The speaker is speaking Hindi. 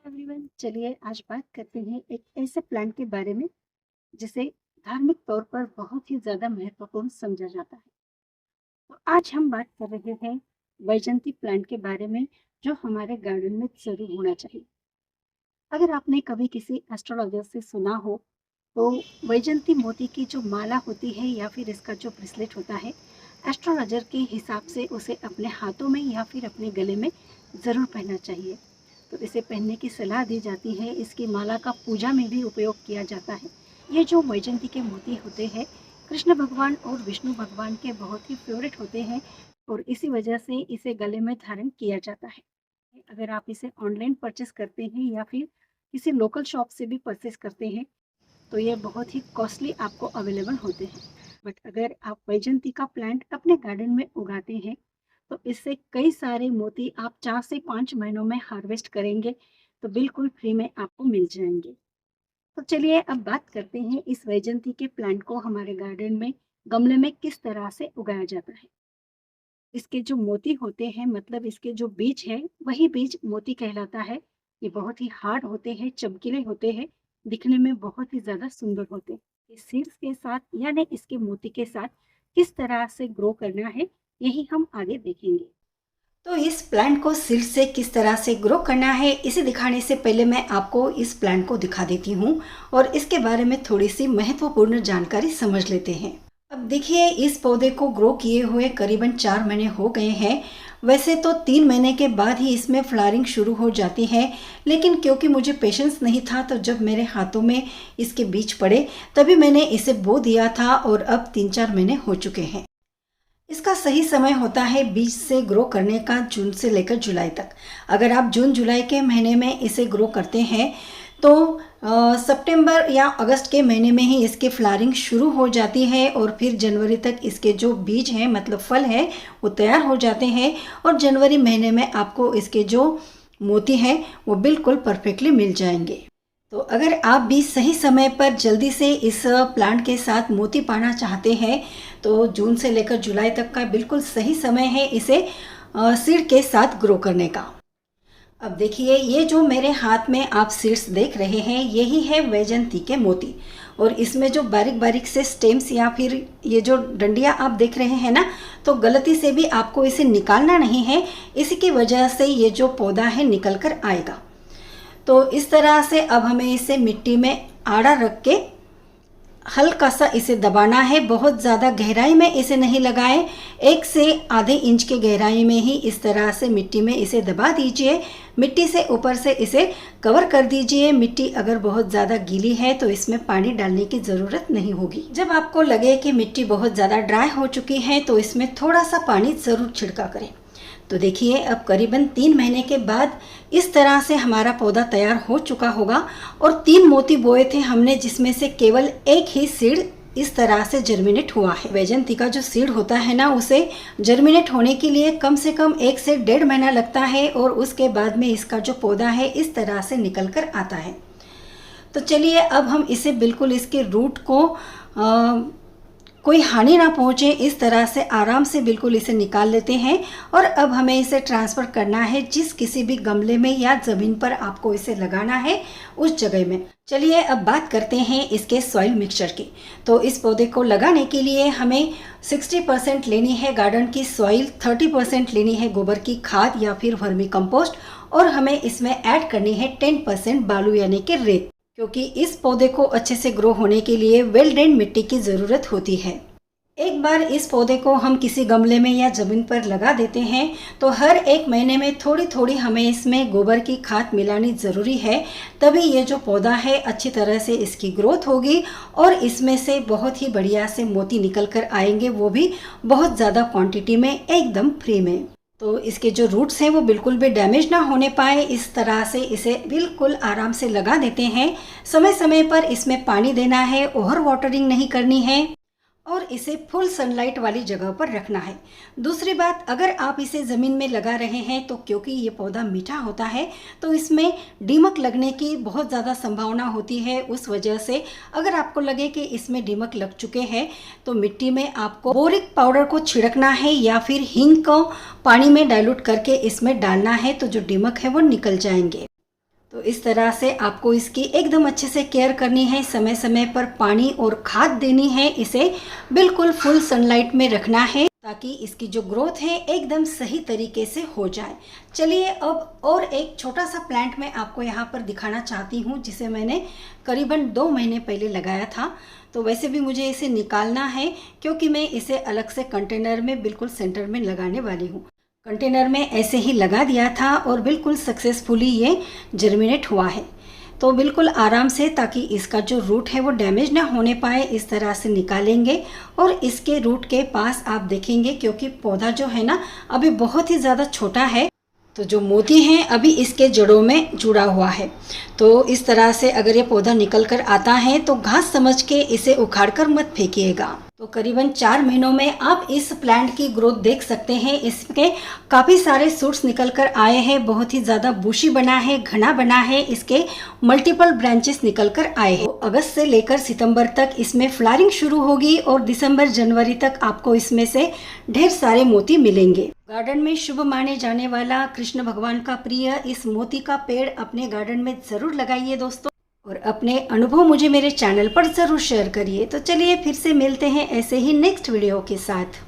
एवरीवन, चलिए आज बात करते हैं एक ऐसे प्लांट के बारे में जिसे धार्मिक तौर पर बहुत ही ज्यादा महत्वपूर्ण समझा जाता है। तो आज हम बात कर रहे हैं वैजंती प्लांट के बारे में, जो हमारे गार्डन में जरूर होना चाहिए। अगर आपने कभी किसी एस्ट्रोलॉजर से सुना हो तो वैजंती मोती की जो माला होती है या फिर इसका जो ब्रेसलेट होता है, एस्ट्रोलॉजर के हिसाब से उसे अपने हाथों में या फिर अपने गले में जरूर पहनना चाहिए। तो इसे पहनने की सलाह दी जाती है। इसकी माला का पूजा में भी उपयोग किया जाता है। ये जो वैजंती के मोती होते हैं, कृष्ण भगवान और विष्णु भगवान के बहुत ही फेवरेट होते हैं और इसी वजह से इसे गले में धारण किया जाता है। अगर आप इसे ऑनलाइन परचेस करते हैं या फिर किसी लोकल शॉप से भी परचेस करते हैं तो ये बहुत ही कॉस्टली आपको अवेलेबल होते हैं। बट अगर आप वैजंती का प्लांट अपने गार्डन में उगाते हैं तो इससे कई सारे मोती आप 4 से 5 महीनों में हार्वेस्ट करेंगे तो बिल्कुल फ्री में आपको मिल जाएंगे। तो चलिए अब बात करते हैं इस वैजंती के प्लांट को हमारे गार्डन में गमले में किस तरह से उगाया जाता है। इसके जो मोती होते हैं, मतलब इसके जो बीज है, वही बीज मोती कहलाता है। ये बहुत ही हार्ड होते हैं, चमकीले होते हैं, दिखने में बहुत ही ज्यादा सुंदर होते हैं। इस सीड्स के साथ यानी इसके मोती के साथ किस तरह से ग्रो करना है, यही हम आगे देखेंगे। तो इस प्लांट को सीड से किस तरह से ग्रो करना है, इसे दिखाने से पहले मैं आपको इस प्लांट को दिखा देती हूँ और इसके बारे में थोड़ी सी महत्वपूर्ण जानकारी समझ लेते हैं। अब देखिए, इस पौधे को ग्रो किए हुए करीबन 4 महीने हो गए हैं। वैसे तो 3 महीने के बाद ही इसमें फ्लावरिंग शुरू हो जाती है, लेकिन क्योंकि मुझे पेशेंस नहीं था तो जब मेरे हाथों में इसके बीज पड़े तभी मैंने इसे बो दिया था और अब 3-4 महीने हो चुके हैं। इसका सही समय होता है बीज से ग्रो करने का जून से लेकर जुलाई तक। अगर आप जून जुलाई के महीने में इसे ग्रो करते हैं तो सितंबर या अगस्त के महीने में ही इसकी फ्लावरिंग शुरू हो जाती है और फिर जनवरी तक इसके जो बीज हैं, मतलब फल है, वो तैयार हो जाते हैं और जनवरी महीने में आपको इसके जो मोती हैं वो बिल्कुल परफेक्टली मिल जाएंगे। तो अगर आप भी सही समय पर जल्दी से इस प्लांट के साथ मोती पाना चाहते हैं तो जून से लेकर जुलाई तक का बिल्कुल सही समय है इसे सीड के साथ ग्रो करने का। अब देखिए, ये जो मेरे हाथ में आप सीड्स देख रहे हैं यही है वैजंती के मोती। और इसमें जो बारीक बारीक से स्टेम्स या फिर ये जो डंडियाँ आप देख रहे हैं ना, तो गलती से भी आपको इसे निकालना नहीं है, इसी की वजह से ये जो पौधा है निकल कर आएगा। तो इस तरह से अब हमें इसे मिट्टी में आड़ा रख के हल्का सा इसे दबाना है। बहुत ज़्यादा गहराई में इसे नहीं लगाएं, 1 से आधे इंच के गहराई में ही इस तरह से मिट्टी में इसे दबा दीजिए। मिट्टी से ऊपर से इसे कवर कर दीजिए। मिट्टी अगर बहुत ज़्यादा गीली है तो इसमें पानी डालने की ज़रूरत नहीं होगी। जब आपको लगे कि मिट्टी बहुत ज़्यादा ड्राई हो चुकी है तो इसमें थोड़ा सा पानी ज़रूर छिड़का करें। तो देखिए, अब करीबन 3 महीने के बाद इस तरह से हमारा पौधा तैयार हो चुका होगा और 3 मोती बोए थे हमने, जिसमें से केवल एक ही सीड इस तरह से जर्मिनेट हुआ है। वैजंती का जो सीड होता है ना, उसे जर्मिनेट होने के लिए कम से कम 1 से 1.5 महीना लगता है और उसके बाद में इसका जो पौधा है इस तरह से निकल कर आता है। तो चलिए, अब हम इसे बिल्कुल इसके रूट को कोई हानि ना पहुँचे इस तरह से आराम से बिल्कुल इसे निकाल लेते हैं। और अब हमें इसे ट्रांसफ़र करना है जिस किसी भी गमले में या ज़मीन पर आपको इसे लगाना है उस जगह में। चलिए अब बात करते हैं इसके सॉइल मिक्सचर की। तो इस पौधे को लगाने के लिए हमें 60% लेनी है गार्डन की सॉइल, 30% लेनी है गोबर की खाद या फिर वर्मी कंपोस्ट और हमें इसमें ऐड करनी है 10% बालू यानी कि रेत, क्योंकि इस पौधे को अच्छे से ग्रो होने के लिए वेल ड्रेन्ड मिट्टी की ज़रूरत होती है। एक बार इस पौधे को हम किसी गमले में या ज़मीन पर लगा देते हैं तो हर 1 महीने में थोड़ी थोड़ी हमें इसमें गोबर की खाद मिलानी ज़रूरी है, तभी ये जो पौधा है अच्छी तरह से इसकी ग्रोथ होगी और इसमें से बहुत ही बढ़िया से मोती निकल कर आएंगे, वो भी बहुत ज़्यादा क्वांटिटी में, एकदम फ्री में। तो इसके जो रूट्स हैं वो बिल्कुल भी डैमेज ना होने पाए, इस तरह से इसे बिल्कुल आराम से लगा देते हैं। समय समय पर इसमें पानी देना है, ओवर वाटरिंग नहीं करनी है और इसे फुल सनलाइट वाली जगह पर रखना है। दूसरी बात, अगर आप इसे ज़मीन में लगा रहे हैं तो क्योंकि ये पौधा मीठा होता है तो इसमें दीमक लगने की बहुत ज़्यादा संभावना होती है। उस वजह से अगर आपको लगे कि इसमें दीमक लग चुके हैं तो मिट्टी में आपको बोरिक पाउडर को छिड़कना है या फिर हींग को पानी में डाइल्यूट करके इसमें डालना है, तो जो दीमक है वो निकल जाएंगे। तो इस तरह से आपको इसकी एकदम अच्छे से केयर करनी है, समय समय पर पानी और खाद देनी है, इसे बिल्कुल फुल सनलाइट में रखना है ताकि इसकी जो ग्रोथ है एकदम सही तरीके से हो जाए। चलिए अब और एक छोटा सा प्लांट मैं आपको यहाँ पर दिखाना चाहती हूँ, जिसे मैंने करीबन 2 महीने पहले लगाया था। तो वैसे भी मुझे इसे निकालना है क्योंकि मैं इसे अलग से कंटेनर में बिल्कुल सेंटर में लगाने वाली हूँ। कंटेनर में ऐसे ही लगा दिया था और बिल्कुल सक्सेसफुली ये जर्मिनेट हुआ है। तो बिल्कुल आराम से, ताकि इसका जो रूट है वो डैमेज ना होने पाए, इस तरह से निकालेंगे। और इसके रूट के पास आप देखेंगे, क्योंकि पौधा जो है ना अभी बहुत ही ज़्यादा छोटा है, तो जो मोती हैं अभी इसके जड़ों में जुड़ा हुआ है। तो इस तरह से अगर ये पौधा निकल कर आता है तो घास समझ के इसे उखाड़ कर मत फेंकिएगा। तो करीबन 4 महीनों में आप इस प्लांट की ग्रोथ देख सकते हैं। इसके काफ़ी सारे सूट्स निकल कर आए हैं, बहुत ही ज़्यादा बुशी बना है, घना बना है, इसके मल्टीपल ब्रांचेस निकल कर आए हैं। तो अगस्त से लेकर सितंबर तक इसमें फ्लावरिंग शुरू होगी और दिसंबर जनवरी तक आपको इसमें से ढेर सारे मोती मिलेंगे। गार्डन में शुभ माने जाने वाला, कृष्ण भगवान का प्रिय इस मोती का पेड़ अपने गार्डन में ज़रूर लगाइए दोस्तों, और अपने अनुभव मुझे मेरे चैनल पर ज़रूर शेयर करिए। तो चलिए फिर से मिलते हैं ऐसे ही नेक्स्ट वीडियो के साथ।